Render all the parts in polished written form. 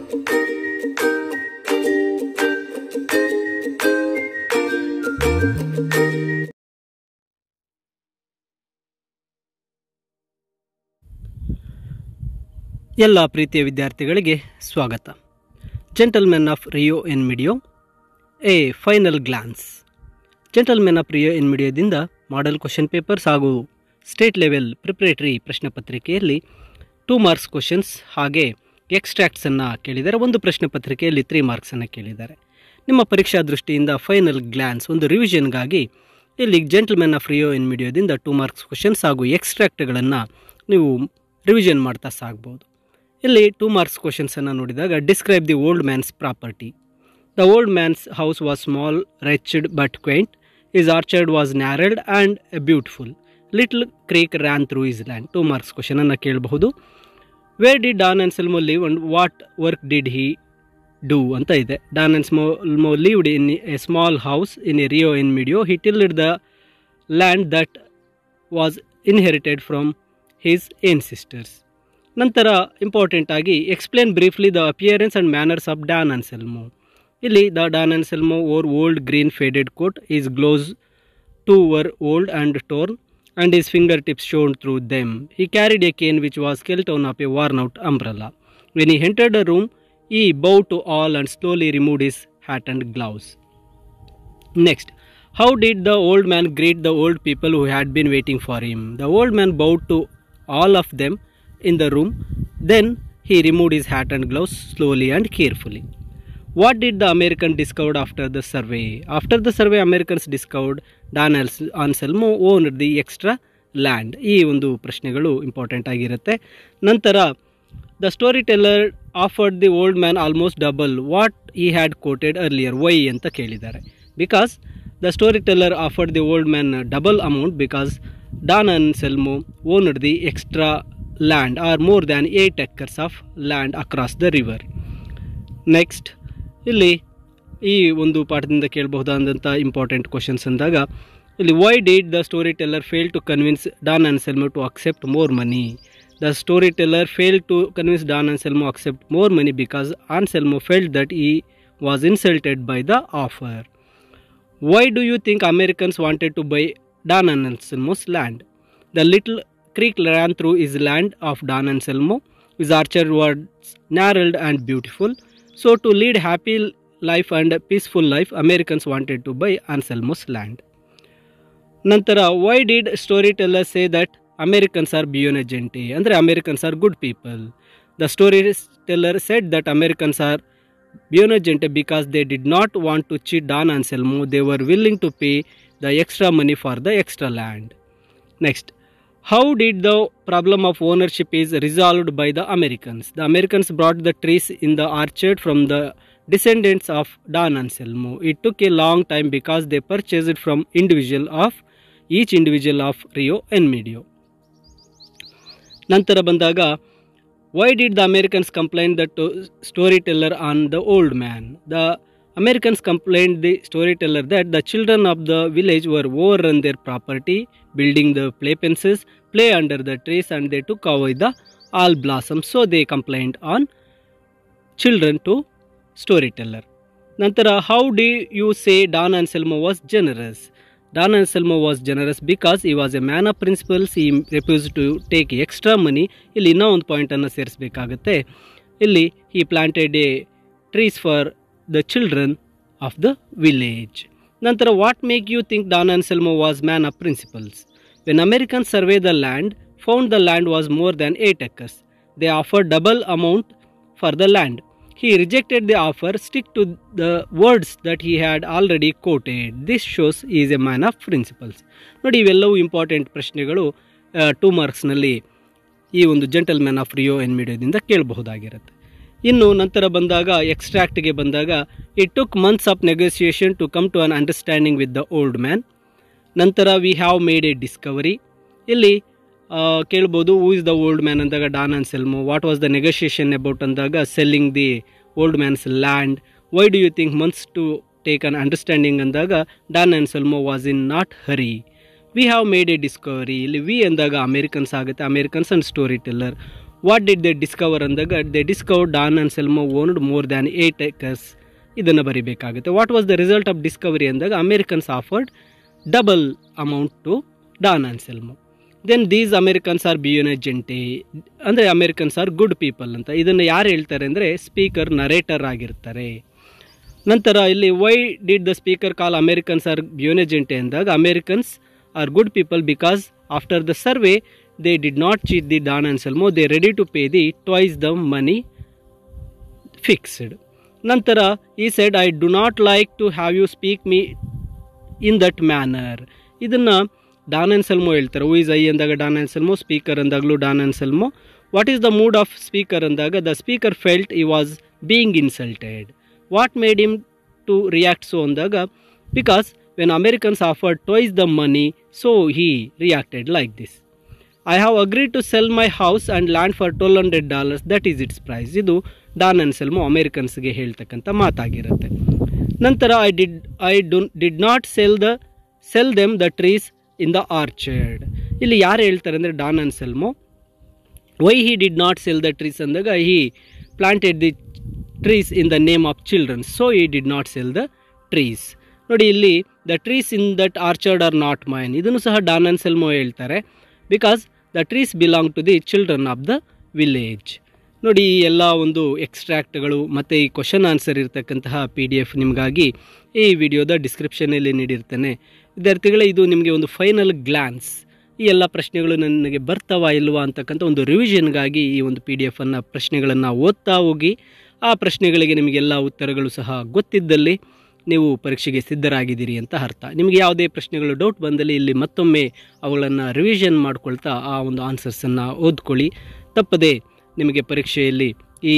ಎಲ್ಲ ಪ್ರೀತಿಯ ವಿದ್ಯಾರ್ಥಿಗಳಿಗೆ ಸ್ವಾಗತ. Gentlemen of Rio en Medio a final glance. Gentlemen of Rio en ಮಿಡಿಯೋದಿಂದ ಮಾಡೆಲ್ ಕ್ವಶನ್ ಪೇಪರ್ಸ್ ಹಾಗೂ ಸ್ಟೇಟ್ ಲೆವೆಲ್ ಪ್ರಿಪರೇಟರಿ ಪ್ರಶ್ನೆ ಪತ್ರಿಕೆಯಲ್ಲಿ 2 ಮಾರ್ಕ್ಸ್ ಕ್ವಶನ್ಸ್ ಹಾಗೆ ಎಕ್ಸ್ಟ್ರಾಕ್ಟ್ಸನ್ನು ಕೇಳಿದ್ದಾರೆ. ಒಂದು ಪ್ರಶ್ನೆ ಪತ್ರಿಕೆಯಲ್ಲಿ 3 ಮಾರ್ಕ್ಸನ್ನು ಕೇಳಿದ್ದಾರೆ. ನಿಮ್ಮ ಪರೀಕ್ಷಾ ದೃಷ್ಟಿಯಿಂದ ಫೈನಲ್ ಗ್ಲಾನ್ಸ್ ಒಂದು ರಿವಿಷನ್ಗಾಗಿ ಇಲ್ಲಿ ಜೆಂಟಲ್ಮೆನ್ ಆಫ್ ರಿಯೋ ಎನ್ ಮಿಡಿಯೋದಿಂದ 2 ಮಾರ್ಕ್ಸ್ ಕ್ವಶನ್ಸ್ ಹಾಗೂ ಎಕ್ಸ್ಟ್ರಾಕ್ಟ್ಗಳನ್ನು ನೀವು ರಿವಿಷನ್ ಮಾಡ್ತಾ ಸಾಗ್ಬೋದು. ಇಲ್ಲಿ 2 ಮಾರ್ಕ್ಸ್ ಕ್ವಶನ್ಸನ್ನು ನೋಡಿದಾಗ describe the old man's property. The old man's house was small, wretched but quaint. His orchard was gnarled and beautiful. Little creek ran through his land. 2 marks ಕ್ವಶನನ್ನು ಕೇಳಬಹುದು. Where did Don Anselmo live and what work did he do ಅಂತ ಇದೆ. Don Anselmo lived in a small house in a Rio en Medio. He tilled the land that was inherited from his ancestors. ನಂತರ important ಆಗಿ explain briefly the appearance and manners of Don Anselmo. ಇಲ್ಲಿ the Don Anselmo wore old green faded coat. His gloves too were old and torn and his fingertips shone through them. He carried a cane which was scaled on up a worn-out umbrella. When he entered the room, he bowed to all and slowly removed his hat and gloves. Next, how did the old man greet the old people who had been waiting for him? The old man bowed to all of them in the room. Then he removed his hat and gloves slowly and carefully. What did the American discover after the survey? After the survey, Americans discovered Don Anselmo owned the extra land. ಈ ಒಂದು ಪ್ರಶ್ನೆಗಳು important ಆಗಿರುತ್ತೆ. ನಂತರ the story teller offered the old man almost double what he had quoted earlier. Why ಅಂತ ಕೇಳಿದ್ದಾರೆ. Because the story teller offered the old man double amount because Don Anselmo owned the extra land are more than 8 acres of land across the river. Next, ಇಲ್ಲಿ ಈ ಒಂದು ಪಾಠದಿಂದ ಕೇಳಬಹುದಾದಂಥ important questions ಅಂದಾಗ ಇಲ್ಲಿ why did the story teller fail to convince Don Anselmo to accept more money. The story teller fail to convince Don Anselmo accept more money because Anselmo felt that he was insulted by the offer. Why do you think Americans wanted to buy Don Anselmo's land? The little creek ran through his land of Don Anselmo. His orchard was narrowed and beautiful. So to lead happy life and peaceful life, Americans wanted to buy Anselmo's land. Nantara, why did storytellers say that Americans are buona gente? Andre Americans are good people. The storyteller said that Americans are buona gente because they did not want to cheat Don Anselmo. They were willing to pay the extra money for the extra land. Next, how did the problem of ownership is resolved by the Americans? The Americans brought the trees in the orchard from the descendants of Don Anselmo. It took a long time because they purchased it from each individual of Rio and Medio. Nantara bandaga, why did the Americans complain the storyteller on the old man? The Americans complained the storyteller that the children of the village were overrun their property, building the playpences, play under the trees, and they took away the all blossoms. So they complained on children to storyteller. Nantara, how do you say Don Anselmo was generous? Don Anselmo was generous because he was a man of principles. He refused to take extra money. Illi inna ಒಂದು point ಅನ್ನು ಸೇರಿಸಬೇಕಾಗುತ್ತೆ. ಇಲ್ಲಿ he planted a trees for the children of the village. Nantara, what make you think Don Anselmo was man of principles? When Americans surveyed the land, found the land was more than 8 acres. They offered double amount for the land. He rejected the offer, stick to the words that he had already quoted. This shows he is a man of principles. ನೋಡಿ, ಇವೆಲ್ಲವೂ important ಪ್ರಶ್ನೆಗಳು 2 ಮಾರ್ಕ್ಸ್ನಲ್ಲಿ ಈ ಒಂದು gentleman of Rio en ಮಿಡಿಯೋದಿಂದ ಕೇಳಬಹುದಾಗಿರುತ್ತೆ. ಇನ್ನು ನಂತರ ಬಂದಾಗ ಎಕ್ಸ್ಟ್ರಾಕ್ಟ್ಗೆ ಬಂದಾಗ it took months of negotiation to come to an understanding with the old man. ನಂತರ we have made a discovery. ಇಲ್ಲಿ ಕೇಳ್ಬೋದು who is the old man ಅಂದಾಗ Don Anselmo. What was the negotiation about ಅಂದಾಗ selling the old man's land. Why do you think months to take an understanding ಅಂದಾಗ Don Anselmo was in not hurry. We have made a discovery. ಇಲ್ಲಿ we ಅಂದಾಗ Americans ಆಗುತ್ತೆ, Americans and story teller. What did they discover ಅಂದಾಗ they discover Don Anselmo owned more than 8 acres. ಇದನ್ನು ಬರೀಬೇಕಾಗುತ್ತೆ. What was the result of discovery ಅಂದಾಗ Americans offered double amount to Don Anselmo. Then these Americans are buena gente, ಅಂದರೆ Americans are good people ಅಂತ. ಇದನ್ನು ಯಾರು ಹೇಳ್ತಾರೆ ಅಂದರೆ speaker narrator ಆಗಿರ್ತಾರೆ. ನಂತರ ಇಲ್ಲಿ why did the speaker call Americans are buena gente ಅಂದಾಗ Americans are good people because after the survey they did not cheat the Don Anselmo, they ready to pay the twice the money fixed. ನಂತರ he said I do not like to have you speak me in that manner. ಇದನ್ನು Don Anselmo ಹೇಳ್ತಾರೆ. Who is I ಅಂದಾಗ Don Anselmo, speaker ಅಂದಾಗಲೂ Don Anselmo. What is the mood of speaker ಅಂದಾಗ the speaker felt he was being insulted. What made him to react so ಅಂದಾಗ because when Americans offered twice the money so he reacted like this. I have agreed to sell my house and land for $1,200, that is its price. ಇದು Don Anselmo ಅಮೇರಿಕನ್ಸ್ಗೆ ಹೇಳ್ತಕ್ಕಂಥ ಮಾತಾಗಿರುತ್ತೆ. ನಂತರ I did not sell them the trees in the orchard. ಇಲ್ಲಿ ಯಾರು ಹೇಳ್ತಾರೆ ಅಂದರೆ Don Anselmo. Why he did not sell the trees ಅಂದಾಗ he planted the trees in the name of childrens, so he did not sell the trees. ನೋಡಿ ಇಲ್ಲಿ the trees in that orchard are not mine, ಇದನ್ನು ಸಹ Don Anselmo ಹೇಳ್ತಾರೆ. Because the trees belong to the children of the village. ನೋಡಿ ಈ ಎಲ್ಲ ಒಂದು ಎಕ್ಸ್ಟ್ರಾಕ್ಟ್ಗಳು ಮತ್ತು ಈ ಕ್ವಶನ್ ಆನ್ಸರ್ ಇರತಕ್ಕಂತಹ PDF ನಿಮಗಾಗಿ ಈ ವಿಡಿಯೋದ ಡಿಸ್ಕ್ರಿಪ್ಷನಲ್ಲಿ ನೀಡಿರ್ತೇನೆ. ವಿದ್ಯಾರ್ಥಿಗಳೇ, ಇದು ನಿಮಗೆ ಒಂದು ಫೈನಲ್ ಗ್ಲಾನ್ಸ್. ಈ ಎಲ್ಲ ಪ್ರಶ್ನೆಗಳು ನನಗೆ ಬರ್ತಾವಾ ಇಲ್ವಾ ಅಂತಕ್ಕಂಥ ಒಂದು ರಿವಿಷನ್ಗಾಗಿ ಈ ಒಂದು PDF ಪ್ರಶ್ನೆಗಳನ್ನು ಓದ್ತಾ ಹೋಗಿ ಆ ಪ್ರಶ್ನೆಗಳಿಗೆ ನಿಮಗೆಲ್ಲ ಉತ್ತರಗಳು ಸಹ ಗೊತ್ತಿದ್ದಲ್ಲಿ ನೀವು ಪರೀಕ್ಷೆಗೆ ಸಿದ್ಧರಾಗಿದ್ದೀರಿ ಅಂತ ಅರ್ಥ. ನಿಮಗೆ ಯಾವುದೇ ಪ್ರಶ್ನೆಗಳು ಡೌಟ್ ಬಂದಲ್ಲಿ ಇಲ್ಲಿ ಮತ್ತೊಮ್ಮೆ ಅವುಗಳನ್ನು ರಿವಿಷನ್ ಮಾಡ್ಕೊಳ್ತಾ ಆ ಒಂದು ಆನ್ಸರ್ಸನ್ನು ಓದ್ಕೊಳ್ಳಿ. ತಪ್ಪದೆ ನಿಮಗೆ ಪರೀಕ್ಷೆಯಲ್ಲಿ ಈ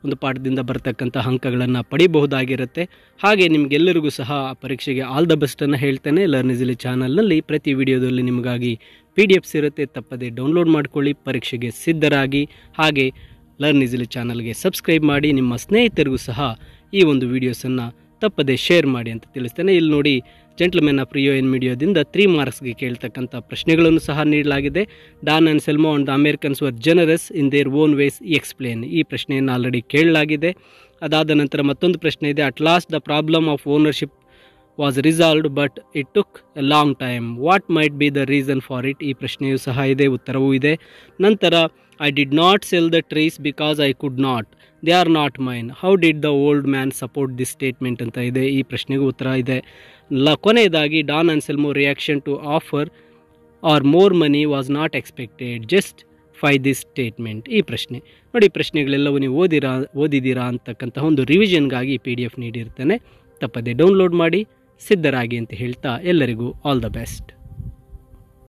ಒಂದು ಪಾಠದಿಂದ ಬರ್ತಕ್ಕಂಥ ಅಂಕಗಳನ್ನು ಪಡಿಬಹುದಾಗಿರುತ್ತೆ. ಹಾಗೆ ನಿಮಗೆಲ್ಲರಿಗೂ ಸಹ ಪರೀಕ್ಷೆಗೆ ಆಲ್ ದ ಬೆಸ್ಟನ್ನು ಹೇಳ್ತೇನೆ. ಲರ್ನ್ ಈಸಿಲಿ ಚಾನಲ್ನಲ್ಲಿ ಪ್ರತಿ ವಿಡಿಯೋದಲ್ಲಿ ನಿಮಗಾಗಿ PDFs ಇರುತ್ತೆ. ತಪ್ಪದೆ ಡೌನ್ಲೋಡ್ ಮಾಡ್ಕೊಳ್ಳಿ, ಪರೀಕ್ಷೆಗೆ ಸಿದ್ಧರಾಗಿ. ಹಾಗೆ ಲರ್ನ್ ಈಸಿಲಿ ಚಾನಲ್ಗೆ ಸಬ್ಸ್ಕ್ರೈಬ್ ಮಾಡಿ, ನಿಮ್ಮ ಸ್ನೇಹಿತರಿಗೂ ಸಹ ಈ ಒಂದು ವೀಡಿಯೋಸನ್ನು ತಪ್ಪದೆ ಶೇರ್ ಮಾಡಿ ಅಂತ ತಿಳಿಸ್ತೇನೆ. ಇಲ್ಲಿ ನೋಡಿ, ಜೆಂಟಲ್ಮೆನ್ ಆಫ್ ರಿಯೋ ಎನ್ ಮೀಡಿಯಾದಿಂದ 3 ಮಾರ್ಕ್ಸ್ಗೆ ಕೇಳ್ತಕ್ಕಂಥ ಪ್ರಶ್ನೆಗಳನ್ನು ಸಹ ನೀಡಲಾಗಿದೆ. Don Anselmo and Americans were generous in their own ways explain, ಈ ಪ್ರಶ್ನೆಯನ್ನು ಆಲ್ರೆಡಿ ಕೇಳಲಾಗಿದೆ. ಅದಾದ ನಂತರ ಮತ್ತೊಂದು ಪ್ರಶ್ನೆ ಇದೆ. At last the problem of ownership was resolved but it took a long time, what might be the reason for it, ಈ ಪ್ರಶ್ನೆಯೂ ಸಹ ಇದೆ, ಉತ್ತರವೂ ಇದೆ. ನಂತರ I did not sell the trees because I could not, they are not mine, how did the old man support this statement ಅಂತ ಇದೆ, ಈ ಪ್ರಶ್ನೆಗೂ ಉತ್ತರ ಇದೆ. ಕೊನೆಯದಾಗಿ Don Anselmo reaction to offer or more money was not expected justify this statement, ಈ ಪ್ರಶ್ನೆ. ನೋಡಿ, ಪ್ರಶ್ನೆಗಳೆಲ್ಲವೂ ನೀವು ಓದಿದ್ದೀರಾ ಅಂತಕ್ಕಂತಹ ಒಂದು ರಿವಿಷನ್ಗಾಗಿ PDF ನೀಡಿರ್ತೇನೆ. ತಪ್ಪದೆ ಡೌನ್ಲೋಡ್ ಮಾಡಿ ಸಿದ್ಧರಾಗಿ ಅಂತ ಹೇಳ್ತಾ ಎಲ್ಲರಿಗೂ ಆಲ್ ದ ಬೆಸ್ಟ್.